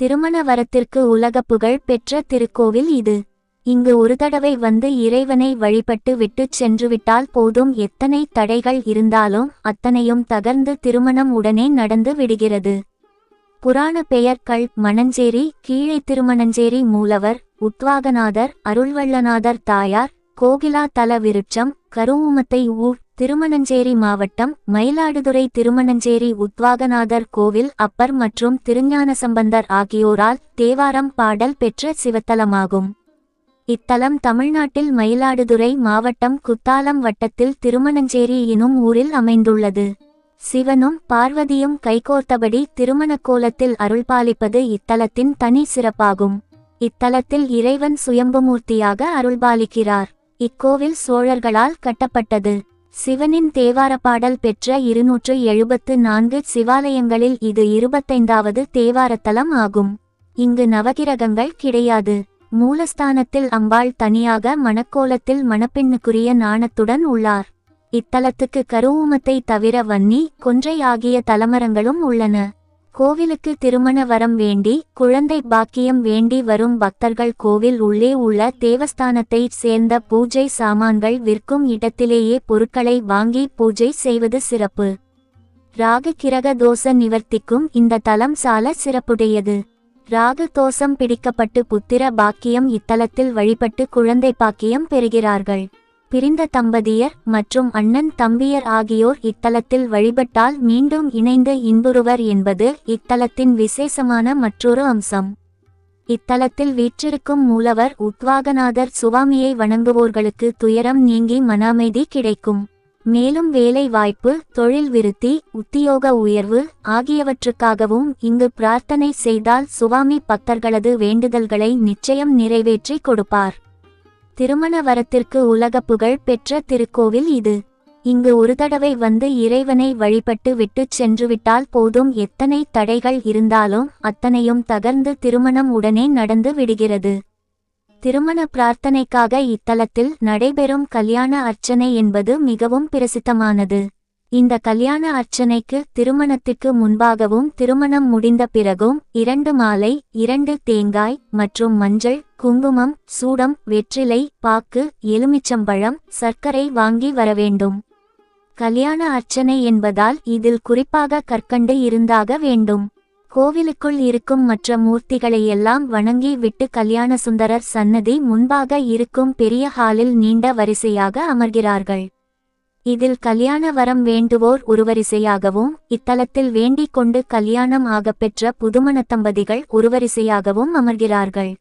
திருமண வரத்திற்கு உலக புகழ் பெற்ற திருக்கோவில் இது. இங்கு ஒரு தடவை வந்து இறைவனை வழிபட்டு விட்டுச் சென்றுவிட்டால் போதும். எத்தனை தடைகள் இருந்தாலும் அத்தனையும் தகர்ந்து திருமணம் உடனே நடந்து விடுகிறது. புராண பெயர் கல் மணஞ்சேரி, கீழே திருமணஞ்சேரி மூலவர், உத்வாகநாதர், அருள்வள்ளநாதர் தாயார், கோகிலா தல விருட்சம், கருவூமத்தை ஊர், திருமணஞ்சேரி மாவட்டம், மயிலாடுதுறை. திருமணஞ்சேரி உத்வாகநாதர் கோவில் அப்பர் மற்றும் திருஞானசம்பந்தர் ஆகியோரால் தேவாரம் பாடல் பெற்ற சிவத்தலமாகும். இத்தலம் தமிழ்நாட்டில் மயிலாடுதுறை மாவட்டம் குத்தாலம் வட்டத்தில் திருமணஞ்சேரி எனும் ஊரில் அமைந்துள்ளது. சிவனும் பார்வதியும் கைகோர்த்தபடி திருமண கோலத்தில் அருள்பாலிப்பது இத்தலத்தின் தனி சிறப்பாகும். இத்தலத்தில் இறைவன் சுயம்புமூர்த்தியாக அருள்பாலிக்கிறார். இக்கோவில் சோழர்களால் கட்டப்பட்டது. சிவனின் தேவார பாடல் பெற்ற 274 சிவாலயங்களில் இது 25வது தேவாரத்தலம் ஆகும். இங்கு நவகிரகங்கள் கிடையாது. மூலஸ்தானத்தில் அம்பாள் தனியாக மணக்கோலத்தில் மணப்பெண்ணுக்குரிய நாணத்துடன் உள்ளார். இத்தலத்துக்கு கருவூமத்தை தவிர வன்னி, கொன்றை ஆகிய தலமரங்களும் உள்ளன. கோவிலுக்கு திருமண வரம் வேண்டி, குழந்தை பாக்கியம் வேண்டி வரும் பக்தர்கள் கோவில் உள்ளே உள்ள தேவஸ்தானத்தை சேர்ந்த பூஜை சாமான்கள் விற்கும் இடத்திலேயே பொருட்களை வாங்கி பூஜை செய்வது சிறப்பு. ராகு கிரக தோஷ நிவர்த்திக்கும் இந்த தலம் சால சிறப்புடையது. ராகு தோஷம் பிடிக்கப்பட்டு புத்திர பாக்கியம் இத்தலத்தில் வழிபட்டு குழந்தை பாக்கியம் பெறுகிறார்கள். பிரிந்த தம்பதியர் மற்றும் அண்ணன் தம்பியர் ஆகியோர் இத்தலத்தில் வழிபட்டால் மீண்டும் இணைந்து இன்புறுவர் என்பது இத்தலத்தின் விசேஷமான மற்றொரு அம்சம். இத்தலத்தில் வீற்றிருக்கும் மூலவர் உத்வாகநாதர் சுவாமியை வணங்குவோர்களுக்கு துயரம் நீங்கி மன அமைதி கிடைக்கும். மேலும் வேலை வாய்ப்பு, தொழில் விருத்தி, உத்தியோக உயர்வு ஆகியவற்றுக்காகவும் இங்கு பிரார்த்தனை செய்தால் சுவாமி பக்தர்களது வேண்டுதல்களை நிச்சயம் நிறைவேற்றி கொடுப்பார். திருமண வரத்திற்கு உலக புகழ் பெற்ற திருக்கோவில் இது. இங்கு ஒரு தடவை வந்து இறைவனை வழிபட்டு விட்டுச் சென்றுவிட்டால் போதும். எத்தனை தடைகள் இருந்தாலும் அத்தனையும் தகர்ந்து திருமணம் உடனே நடந்து விடுகிறது. திருமண பிரார்த்தனைக்காக இத்தலத்தில் நடைபெறும் கல்யாண அர்ச்சனை என்பது மிகவும் பிரசித்தமானது. இந்த கல்யாண அர்ச்சனைக்கு திருமணத்திற்கு முன்பாகவும் திருமணம் முடிந்த பிறகும் 2 மாலை, 2 தேங்காய் மற்றும் மஞ்சள், குங்குமம், சூடம், வெற்றிலை, பாக்கு, எலுமிச்சம்பழம், சர்க்கரை வாங்கி வரவேண்டும். கல்யாண அர்ச்சனை என்பதால் இதில் குறிப்பாக கற்கண்டு இருந்தாக வேண்டும். கோவிலுக்குள் இருக்கும் மற்ற மூர்த்திகளையெல்லாம் வணங்கி விட்டு கல்யாண சுந்தரர் சன்னதி முன்பாக இருக்கும் பெரிய ஹாலில் நீண்ட வரிசையாக அமர்கிறார்கள். இதில் கல்யாண வரம் வேண்டுவோர் ஒருவரிசையாகவும், இத்தலத்தில் வேண்டிக் கொண்டு கல்யாணம் ஆகப்பெற்ற புதுமண தம்பதிகள் ஒருவரிசையாகவும் அமர்கிறார்கள்.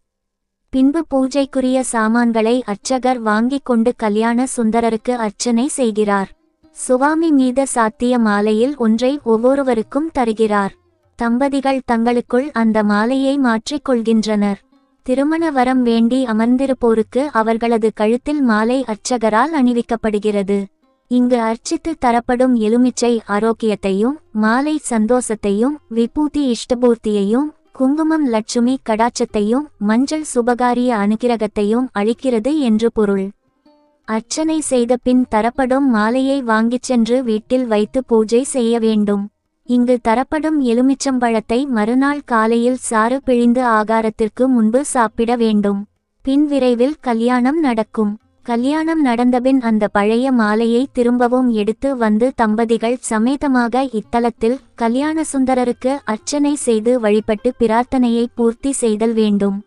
பின்பு பூஜைக்குரிய சாமான்களை அர்ச்சகர் வாங்கிக் கொண்டு கல்யாண சுந்தரருக்கு அர்ச்சனை செய்கிறார். சுவாமி மீத சாத்திய மாலையில் ஒன்றை ஒவ்வொருவருக்கும் தருகிறார். தம்பதிகள் தங்களுக்குள் அந்த மாலையை மாற்றிக் கொள்கின்றனர். திருமண வரம் வேண்டி அமர்ந்திருப்போருக்கு அவர்களது கழுத்தில் மாலை அர்ச்சகரால் அணிவிக்கப்படுகிறது. இங்கு அர்ச்சித்து தரப்படும் எலுமிச்சை ஆரோக்கியத்தையும், மாலை சந்தோஷத்தையும், விபூதி இஷ்டபூர்த்தியையும், குங்குமம் லட்சுமி கடாட்சத்தையும், மஞ்சள் சுபகாரிய அனுகிரகத்தையும் அளிக்கிறது என்று பொருள். அர்ச்சனை செய்த பின் தரப்படும் மாலையை வாங்கிச் சென்று வீட்டில் வைத்து பூஜை செய்ய வேண்டும். இங்கு தரப்படும் எலுமிச்சம்பழத்தை மறுநாள் காலையில் சாறு பிழிந்து ஆகாரத்திற்கு முன்பு சாப்பிட வேண்டும். பின் விரைவில் கல்யாணம் நடக்கும். கல்யாணம் நடந்தபின் அந்த பழைய மாலையை திரும்பவும் எடுத்து வந்து தம்பதிகள் சமேதமாக இத்தலத்தில் கல்யாண சுந்தரருக்கு அர்ச்சனை செய்து வழிபட்டு பிரார்த்தனையை பூர்த்தி செய்தல் வேண்டும்.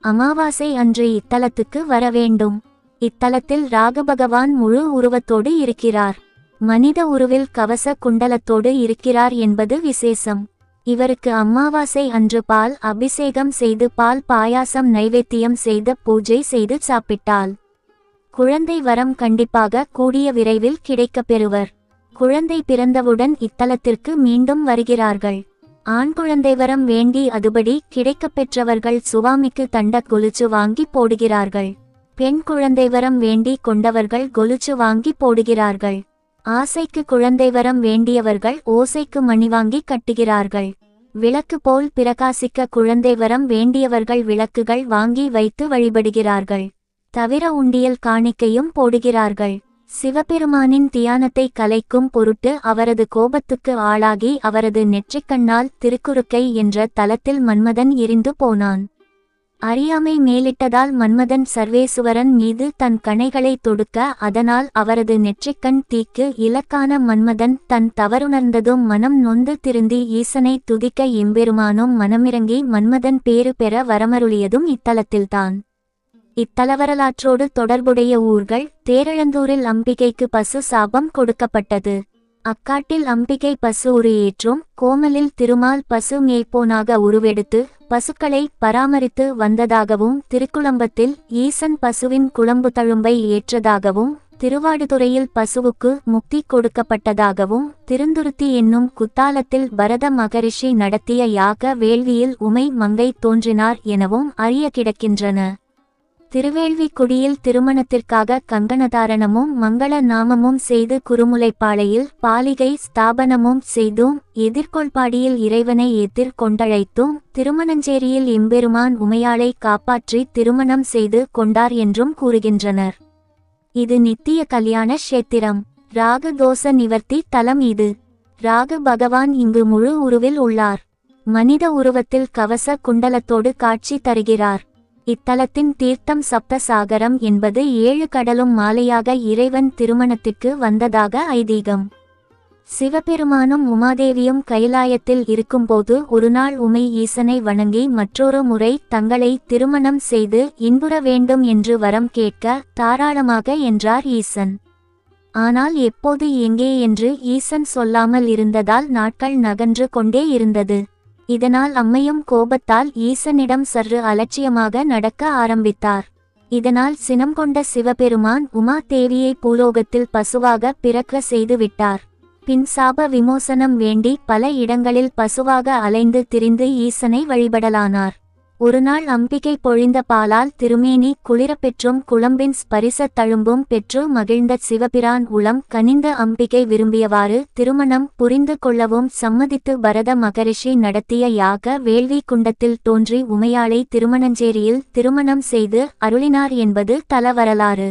அமாவாசை அன்று இத்தலத்துக்கு வர வேண்டும். இத்தலத்தில் ராகுபகவான் முழு உருவத்தோடு இருக்கிறார். மனித உருவில் கவச குண்டலத்தோடு இருக்கிறார் என்பது விசேஷம். இவருக்கு அமாவாசை அன்று பால் அபிஷேகம் செய்து பால் பாயாசம் நைவேத்தியம் செய்து பூஜை செய்து சாப்பிட்டால் குழந்தை வரம் கண்டிப்பாக கூடிய விரைவில் கிடைக்கப் பெறுவர். குழந்தை பிறந்தவுடன் இத்தலத்திற்கு மீண்டும் வருகிறார்கள். ஆண் குழந்தை வரம் வேண்டி அதுபடி கிடைக்கப் பெற்றவர்கள் சுவாமிக்கு தண்ட கொலுச்சு வாங்கி போடுகிறார்கள். பெண் குழந்தை வரம் வேண்டி கொண்டவர்கள் கொலுச்சு வாங்கி போடுகிறார்கள். ஆசைக்கு குழந்தை வரம் வேண்டியவர்கள் ஓசைக்கு மணி வாங்கி கட்டுகிறார்கள். விளக்கு போல் பிரகாசிக்க குழந்தை வரம் வேண்டியவர்கள் விளக்குகள் வாங்கி வைத்து வழிபடுகிறார்கள். தவிர உண்டியல் காணிக்கையும் போடுகிறார்கள். சிவபெருமானின் தியானத்தை கலைக்கும் பொருட்டு அவரது கோபத்துக்கு ஆளாகி அவரது நெற்றிக்கண்ணால் திருக்குறுக்கை என்ற தலத்தில் மன்மதன் எரிந்து போனான். அறியாமை மேலிட்டதால் மன்மதன் சர்வேசுவரன் மீது தன் கணைகளை தொடுக்க அதனால் அவரது நெற்றிக்கண் தீக்கு இலக்கான மன்மதன் தன் தவறுணர்ந்ததும் மனம் நொந்து திருந்தி ஈசனை துதிக்க எம்பெருமானும் மனமிறங்கி மன்மதன் பேறு பெற வரமருளியதும் இத்தலத்தில்தான். இத்தலவரலாற்றோடு தொடர்புடைய ஊர்கள்: தேரழந்தூரில் அம்பிகைக்கு பசு சாபம் கொடுக்கப்பட்டது. அக்காட்டில் அம்பிகை பசு உரு ஏற்றும் கோமலில் திருமால் பசு மேய்ப்போனாக உருவெடுத்து பசுக்களை பராமரித்து வந்ததாகவும், திருக்குளம்பத்தில் ஈசன் பசுவின் குளம்பு தழும்பை ஏற்றதாகவும், திருவாடுதுறையில் பசுவுக்கு முக்தி கொடுக்கப்பட்டதாகவும், திருந்துருத்தி என்னும் குத்தாலத்தில் பரத மகரிஷி நடத்திய யாக வேள்வியில் உமை மங்கை தோன்றினார் எனவும் அறிய கிடக்கின்றன. திருவேள்விக்குடியில் திருமணத்திற்காக கங்கணதாரணமும் மங்கள நாமமும் செய்து குருமுலைப்பாளையில் பாலிகை ஸ்தாபனமும் செய்தும், எதிர்கொள்பாடியில் இறைவனை எதிர்கொண்டழைத்தும், திருமணஞ்சேரியில் எம்பெருமான் உமையாளை காப்பாற்றி திருமணம் செய்து கொண்டார் என்றும் கூறுகின்றனர். இது நித்திய கல்யாண க்ஷேத்திரம். ராகு தோஷ நிவர்த்தி தலம் இது. ராகு பகவான் இங்கு முழு உருவில் உள்ளார். மனித உருவத்தில் கவச குண்டலத்தோடு காட்சி தருகிறார். இத்தலத்தின் தீர்த்தம் சப்த சாகரம் என்பது 7 கடலும் மாலையாக இறைவன் திருமணத்திற்கு வந்ததாக ஐதீகம். சிவபெருமானும் உமாதேவியும் கைலாயத்தில் இருக்கும்போது ஒருநாள் உமை ஈசனை வணங்கி மற்றொரு முறை தங்களை திருமணம் செய்து இன்புற வேண்டும் என்று வரம் கேட்க தாராளமாக என்றார் ஈசன். ஆனால் எப்போது எங்கே என்று ஈசன் சொல்லாமல் இருந்ததால் நாட்கள் நகன்று கொண்டே இருந்தது. இதனால் அம்மையும் கோபத்தால் ஈசனிடம் சற்று அலட்சியமாக நடக்க ஆரம்பித்தார். இதனால் சினம் கொண்ட சிவபெருமான் உமா தேவியை பூலோகத்தில் பசுவாக பிறக்க செய்து விட்டார். பின் சாப விமோசனம் வேண்டி பல இடங்களில் பசுவாக அலைந்து திரிந்து ஈசனை வழிபடலானார். ஒருநாள் அம்பிகை பொழிந்த பாலால் திருமேனி குளிரப்பெற்றும் குளம்பின் ஸ்பரிச தழும்பும் பெற்று மகிழ்ந்த சிவபிரான் உளம் கனிந்த அம்பிகை விரும்பியவாறு திருமணம் புரிந்து கொள்ளவும் சம்மதித்து பரத மகரிஷி நடத்திய யாக வேள்வி குண்டத்தில் தோன்றி உமையாளை திருமணஞ்சேரியில் திருமணம் செய்து அருளினார் என்பது தல வரலாறு.